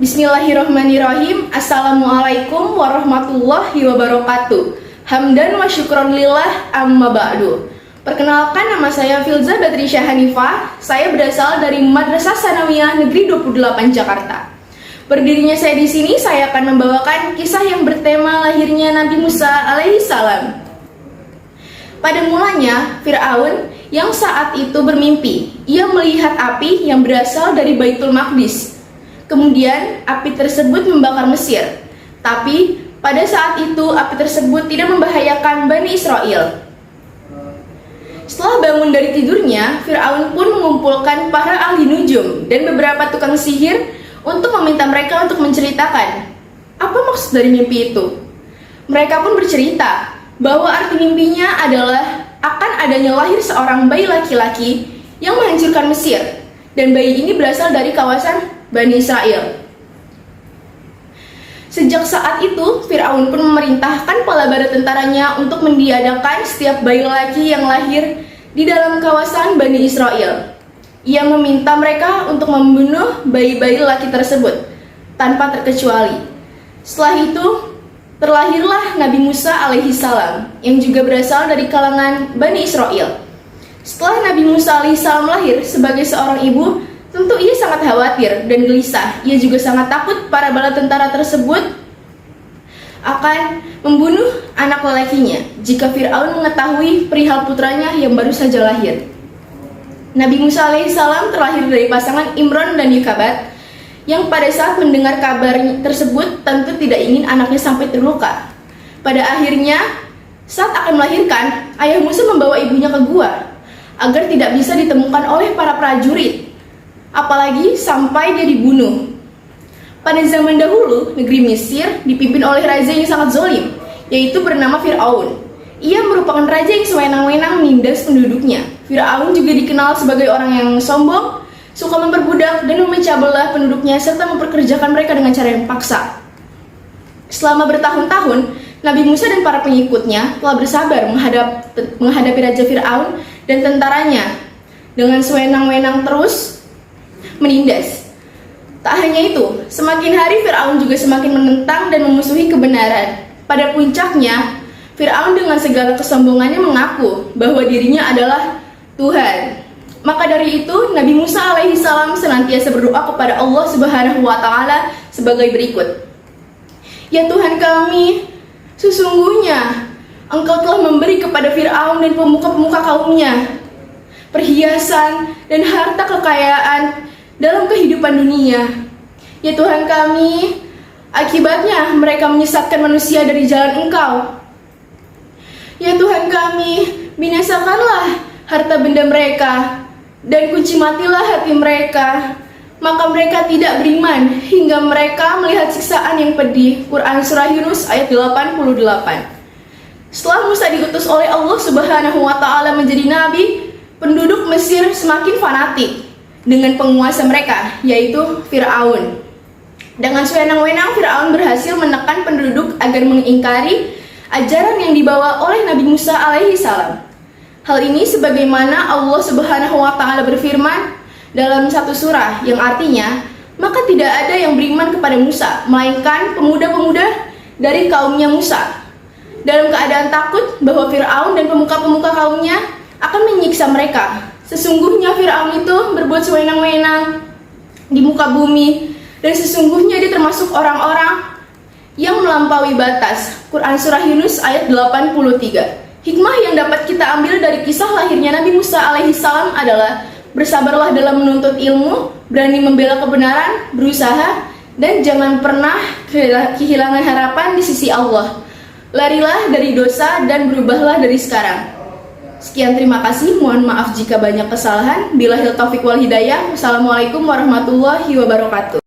Bismillahirrahmanirrahim. Assalamualaikum warahmatullahi wabarakatuh. Hamdan wa syukron lillah amma ba'du. Perkenalkan, nama saya Filza Batrisya Hanifah. Saya berasal dari Madrasah Sanawiyah Negeri 28 Jakarta. Berdirinya saya di sini, saya akan membawakan kisah yang bertema lahirnya Nabi Musa alaihi salam. Pada mulanya, Fir'aun yang saat itu bermimpi. Ia melihat api yang berasal dari Baitul Maqdis. Kemudian, api tersebut membakar Mesir. Tapi, pada saat itu, api tersebut tidak membahayakan Bani Israel. Setelah bangun dari tidurnya, Fir'aun pun mengumpulkan para ahli nujum dan beberapa tukang sihir untuk meminta mereka untuk menceritakan apa maksud dari mimpi itu. Mereka pun bercerita bahwa arti mimpinya adalah akan adanya lahir seorang bayi laki-laki yang menghancurkan Mesir, dan bayi ini berasal dari kawasan Bani Israel. Sejak saat itu, Fir'aun pun memerintahkan para bala tentaranya untuk mendiadakan setiap bayi laki yang lahir di dalam kawasan Bani Israel. Ia meminta mereka untuk membunuh bayi-bayi laki tersebut tanpa terkecuali. Setelah itu, terlahirlah Nabi Musa alaihi salam yang juga berasal dari kalangan Bani Israel. Setelah Nabi Musa alaihi salam lahir sebagai seorang ibu, tentu ia sangat khawatir dan gelisah. Ia juga sangat takut para bala tentara tersebut akan membunuh anak lelakinya jika Fir'aun mengetahui perihal putranya yang baru saja lahir. Nabi Musa alaihi salam terlahir dari pasangan Imran dan Yukabat, yang pada saat mendengar kabar tersebut tentu tidak ingin anaknya sampai terluka. Pada akhirnya, saat akan melahirkan, ayah Musa membawa ibunya ke gua agar tidak bisa ditemukan oleh para prajurit, apalagi sampai dia dibunuh. Pada zaman dahulu, negeri Mesir dipimpin oleh raja yang sangat zalim, yaitu bernama Fir'aun. Ia merupakan raja yang sewenang-wenang menindas penduduknya. Fir'aun juga dikenal sebagai orang yang sombong, suka memperbudak dan memecah belah penduduknya serta memperkerjakan mereka dengan cara yang paksa. Selama bertahun-tahun, Nabi Musa dan para pengikutnya telah bersabar menghadapi Raja Fir'aun dan tentaranya dengan sewenang-wenang terus menindas. Tak hanya itu, semakin hari Fir'aun juga semakin menentang dan memusuhi kebenaran. Pada puncaknya, Fir'aun dengan segala kesombongannya mengaku bahwa dirinya adalah Tuhan. Maka dari itu, Nabi Musa alaihi salam senantiasa berdoa kepada Allah Subhanahu wa taala sebagai berikut. Ya Tuhan kami, sesungguhnya Engkau telah memberi kepada Fir'aun dan pemuka-pemuka kaumnya perhiasan dan harta kekayaan dalam kehidupan dunia. Ya Tuhan kami, akibatnya mereka menyesatkan manusia dari jalan Engkau. Ya Tuhan kami, binasakanlah harta benda mereka dan kunci matilah hati mereka, maka mereka tidak beriman hingga mereka melihat siksaan yang pedih. Quran Surah Yunus ayat 88. Setelah Musa diutus oleh Allah Subhanahu wa taala menjadi nabi, penduduk Mesir semakin fanatik dengan penguasa mereka, yaitu Fir'aun. Dengan sewenang-wenang, Fir'aun berhasil menekan penduduk agar mengingkari ajaran yang dibawa oleh Nabi Musa alaihi salam. Hal ini sebagaimana Allah Subhanahu wa taala berfirman dalam satu surah yang artinya, maka tidak ada yang beriman kepada Musa melainkan pemuda-pemuda dari kaumnya Musa, dalam keadaan takut bahwa Fir'aun dan pemuka-pemuka kaumnya akan menyiksa mereka. Sesungguhnya Fir'aun itu berbuat sewenang-wenang di muka bumi, dan sesungguhnya dia termasuk orang-orang yang melampaui batas. Quran Surah Yunus ayat 83. Hikmah yang dapat kita ambil dari kisah lahirnya Nabi Musa alaihi salam adalah bersabarlah dalam menuntut ilmu, berani membela kebenaran, berusaha, dan jangan pernah kehilangan harapan di sisi Allah. Larilah dari dosa dan berubahlah dari sekarang. Sekian, terima kasih. Mohon maaf jika banyak kesalahan. Billahil taufiq wal hidayah. Wassalamualaikum warahmatullahi wabarakatuh.